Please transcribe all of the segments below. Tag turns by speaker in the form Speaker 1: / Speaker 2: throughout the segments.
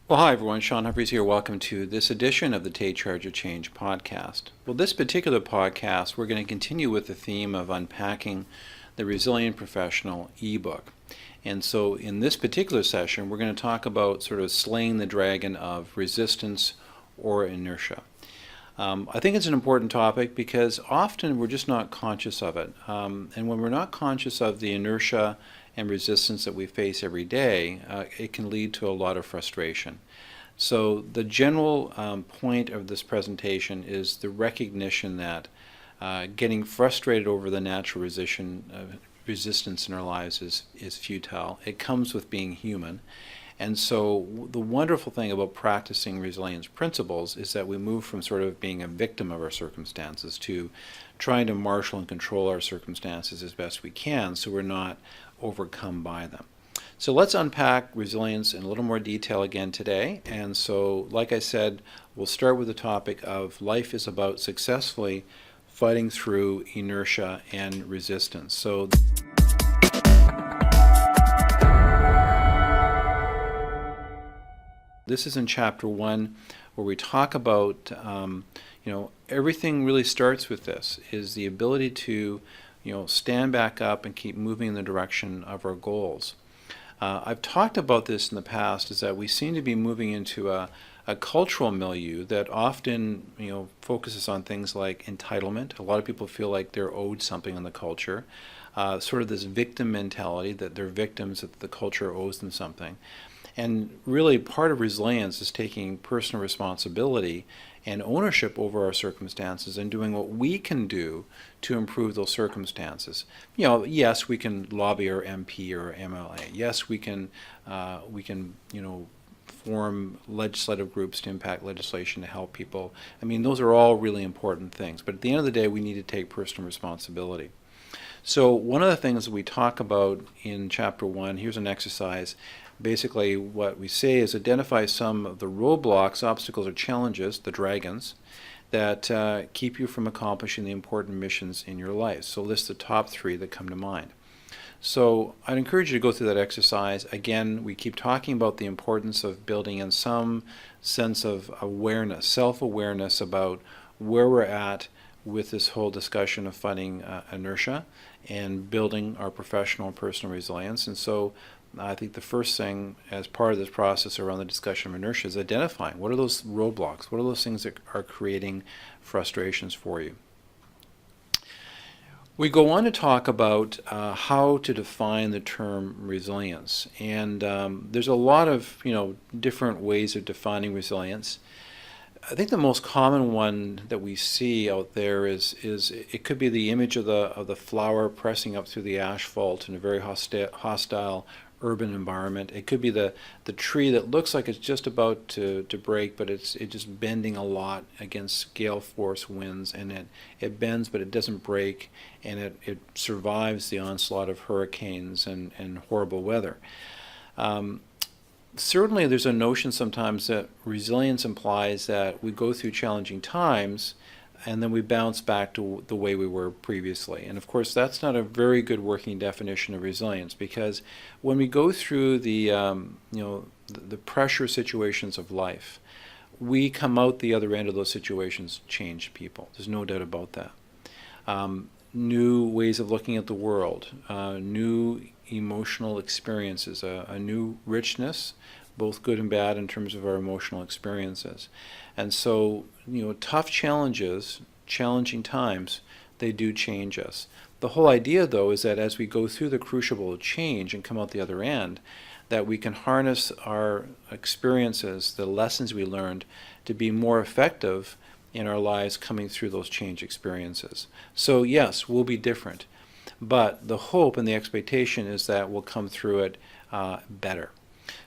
Speaker 1: Well, hi everyone, Sean Humphreys here. Welcome to this edition of the Take Charge of Change podcast. Well, this particular podcast, we're going to continue with the theme of unpacking the Resilient Professional eBook. And so in this particular session, we're going to talk about sort of slaying the dragon of resistance or inertia. I think it's an important topic because often we're just not conscious of it. And when we're not conscious of the inertia and resistance that we face every day, it can lead to a lot of frustration. So the general point of this presentation is the recognition that getting frustrated over the natural resistance in our lives is futile. It comes with being human. And so the wonderful thing about practicing resilience principles is that we move from sort of being a victim of our circumstances to trying to marshal and control our circumstances as best we can so we're not overcome by them. So let's unpack resilience in a little more detail again today. And so, like I said, we'll start with the topic of life is about successfully fighting through inertia and resistance. So this is in chapter 1 where we talk about, everything really starts with this, is the ability to, stand back up and keep moving in the direction of our goals. I've talked about this in the past, is that we seem to be moving into a cultural milieu that often, focuses on things like entitlement. A lot of people feel like they're owed something in the culture, sort of this victim mentality that they're victims, that the culture owes them something. And really part of resilience is taking personal responsibility and ownership over our circumstances and doing what we can do to improve those circumstances. Yes, we can lobby our MP or MLA. Yes, we can form legislative groups to impact legislation to help people. I mean, those are all really important things. But at the end of the day, we need to take personal responsibility. So one of the things that we talk about in chapter 1, here's an exercise. Basically, what we say is identify some of the roadblocks, obstacles, or challenges, the dragons, that keep you from accomplishing the important missions in your life. So list the top 3 that come to mind. So I'd encourage you to go through that exercise. Again, we keep talking about the importance of building in some sense of awareness, self-awareness about where we're at with this whole discussion of fighting inertia and building our professional and personal resilience. And so I think the first thing as part of this process around the discussion of inertia is identifying what are those roadblocks, what are those things that are creating frustrations for you. We go on to talk about how to define the term resilience, and there's a lot of different ways of defining resilience. I think the most common one that we see out there is it could be the image of the flower pressing up through the asphalt in a very hostile urban environment. It could be the tree that looks like it's just about to break, but it's just bending a lot against gale force winds, and it bends but it doesn't break, and it survives the onslaught of hurricanes and horrible weather. Certainly there's a notion sometimes that resilience implies that we go through challenging times and then we bounce back to the way we were previously. And of course that's not a very good working definition of resilience, because when we go through the pressure situations of life, we come out the other end of those situations changed people. There's no doubt about that. New ways of looking at the world, new emotional experiences, a new richness, both good and bad in terms of our emotional experiences. And so, tough challenges, challenging times, they do change us. The whole idea, though, is that as we go through the crucible of change and come out the other end, that we can harness our experiences, the lessons we learned, to be more effective in our lives coming through those change experiences. So yes, we'll be different, but the hope and the expectation is that we'll come through it better.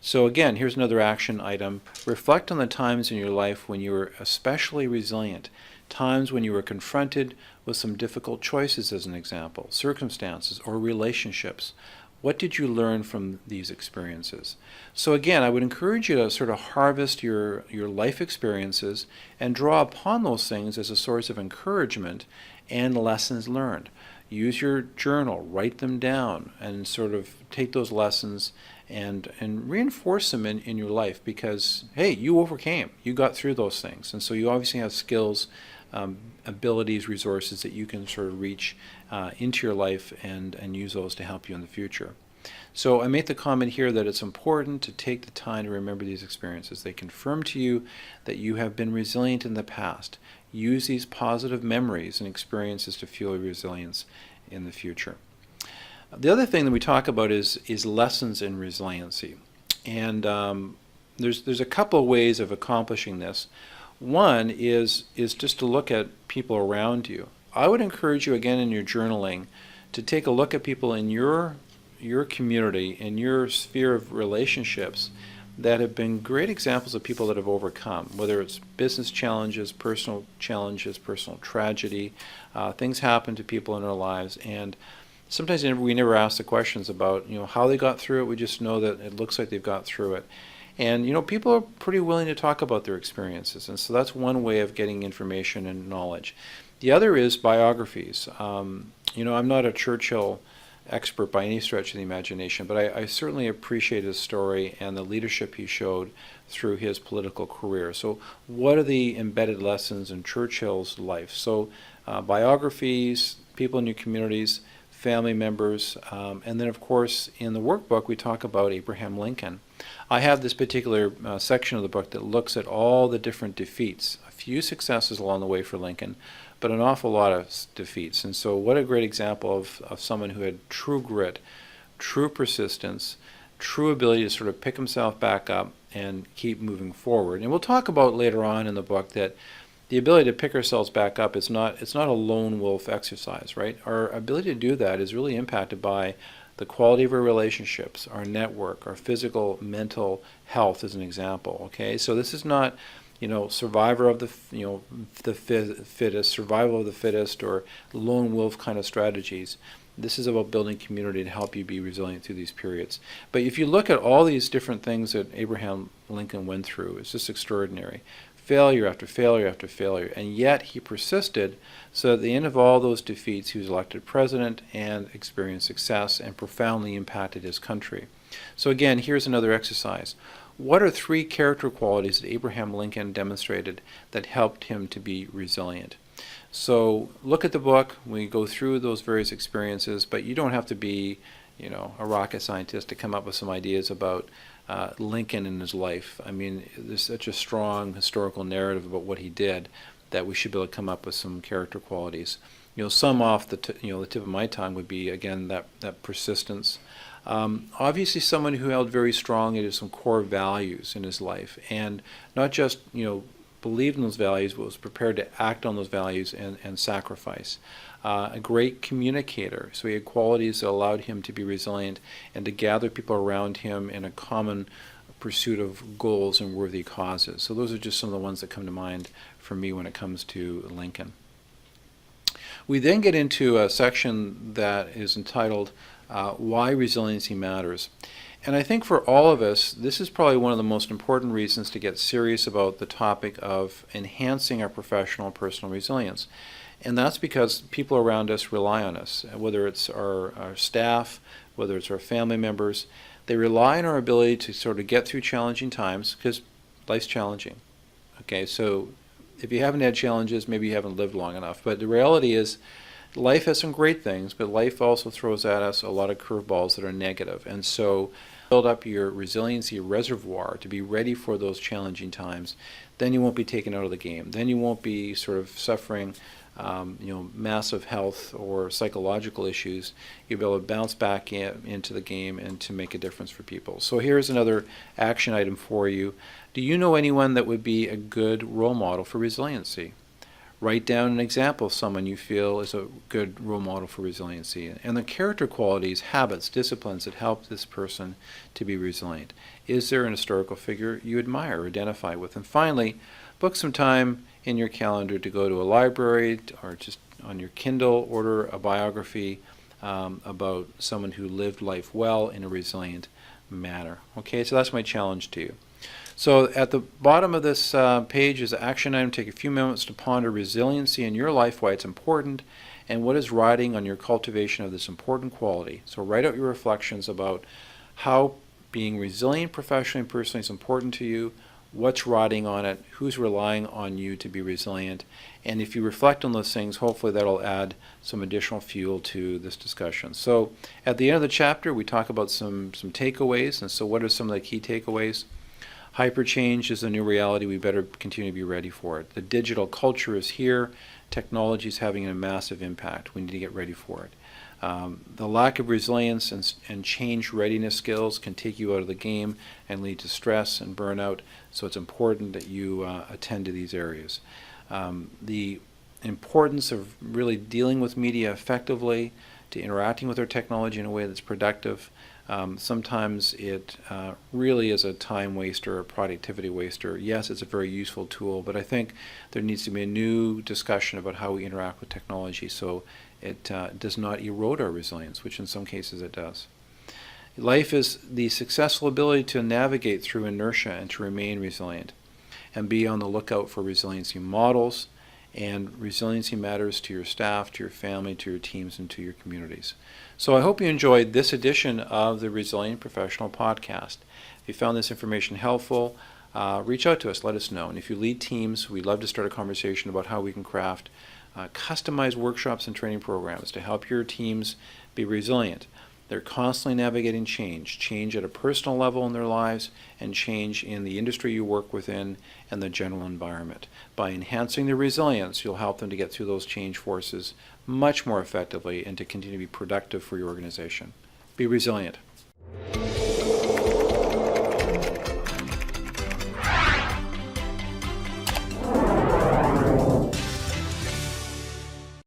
Speaker 1: So again, here's another action item. Reflect on the times in your life when you were especially resilient, times when you were confronted with some difficult choices, as an example, circumstances or relationships. What did you learn from these experiences? So again, I would encourage you to sort of harvest your life experiences and draw upon those things as a source of encouragement and lessons learned. Use your journal, write them down, and sort of take those lessons and reinforce them in your life, because, hey, you overcame, you got through those things. And so you obviously have skills, abilities, resources that you can sort of reach into your life and use those to help you in the future. So I make the comment here that it's important to take the time to remember these experiences. They confirm to you that you have been resilient in the past. Use these positive memories and experiences to fuel your resilience in the future. The other thing that we talk about is lessons in resiliency. And there's a couple of ways of accomplishing this. One is just to look at people around you. I would encourage you, again, in your journaling, to take a look at people in your community, in your sphere of relationships, that have been great examples of people that have overcome, whether it's business challenges, personal tragedy. Things happen to people in our lives, and sometimes we never ask the questions about how they got through it. We just know that it looks like they've got through it. And people are pretty willing to talk about their experiences, and so that's one way of getting information and knowledge. The other is biographies. I'm not a Churchill expert by any stretch of the imagination, but I certainly appreciate his story and the leadership he showed through his political career. So what are the embedded lessons in Churchill's life? So biographies, people in your communities, family members, and then of course in the workbook we talk about Abraham Lincoln. I have this particular section of the book that looks at all the different defeats, a few successes along the way for Lincoln, but an awful lot of defeats. And so what a great example of someone who had true grit, true persistence, true ability to sort of pick himself back up and keep moving forward. And we'll talk about later on in the book that the ability to pick ourselves back up it's not a lone wolf exercise, right? Our ability to do that is really impacted by the quality of our relationships, our network, our physical, mental health, as an example. Okay, so this is not survivor of the fittest, survival of the fittest, or lone wolf kind of strategies. This is about building community to help you be resilient through these periods. But if you look at all these different things that Abraham Lincoln went through, it's just extraordinary. Failure after failure after failure, and yet he persisted, so at the end of all those defeats he was elected president and experienced success and profoundly impacted his country. So again, here's another exercise. What are 3 character qualities that Abraham Lincoln demonstrated that helped him to be resilient? So look at the book. We go through those various experiences, but you don't have to be a rocket scientist to come up with some ideas about Lincoln and his life. I mean, there's such a strong historical narrative about what he did that we should be able to come up with some character qualities. Some off the tip of my tongue would be, again, that persistence. Obviously someone who held very strong into some core values in his life, and not just believed in those values, but was prepared to act on those values and sacrifice. A great communicator, so he had qualities that allowed him to be resilient and to gather people around him in a common pursuit of goals and worthy causes. So those are just some of the ones that come to mind for me when it comes to Lincoln. We then get into a section that is entitled Why Resiliency Matters. And I think for all of us, this is probably one of the most important reasons to get serious about the topic of enhancing our professional and personal resilience. And that's because people around us rely on us, whether it's our staff, whether it's our family members. They rely on our ability to sort of get through challenging times, because life's challenging. Okay, so if you haven't had challenges, maybe you haven't lived long enough. But the reality is, life has some great things, but life also throws at us a lot of curveballs that are negative. And so build up your resiliency reservoir to be ready for those challenging times. Then you won't be taken out of the game. Then you won't be sort of suffering massive health or psychological issues. You'll be able to bounce back into the game and to make a difference for people. So here's another action item for you. Do you know anyone that would be a good role model for resiliency? Write down an example of someone you feel is a good role model for resiliency, and the character qualities, habits, disciplines that help this person to be resilient. Is there an historical figure you admire or identify with? And finally, book some time in your calendar to go to a library or just on your Kindle, order a biography about someone who lived life well in a resilient manner. Okay, so that's my challenge to you. So at the bottom of this page is an action item. Take a few moments to ponder resiliency in your life, why it's important, and what is riding on your cultivation of this important quality. So write out your reflections about how being resilient professionally and personally is important to you, what's riding on it, who's relying on you to be resilient, and if you reflect on those things, hopefully that'll add some additional fuel to this discussion. So at the end of the chapter, we talk about some takeaways, and so what are some of the key takeaways? Hyperchange is a new reality. We better continue to be ready for it. The digital culture is here. Technology is having a massive impact. We need to get ready for it. The lack of resilience and change readiness skills can take you out of the game and lead to stress and burnout, so it's important that you attend to these areas. The importance of really dealing with media effectively, to interacting with our technology in a way that's productive. Sometimes it really is a time waster, a productivity waster. Yes, it's a very useful tool, but I think there needs to be a new discussion about how we interact with technology so it does not erode our resilience, which in some cases it does. Life is the successful ability to navigate through inertia and to remain resilient, and be on the lookout for resiliency models. And resiliency matters to your staff, to your family, to your teams, and to your communities. So I hope you enjoyed this edition of the Resilient Professional Podcast. If you found this information helpful, reach out to us, let us know. And if you lead teams, we'd love to start a conversation about how we can craft customized workshops and training programs to help your teams be resilient. They're constantly navigating change at a personal level in their lives, and change in the industry you work within and the general environment. By enhancing their resilience, you'll help them to get through those change forces much more effectively and to continue to be productive for your organization. Be resilient.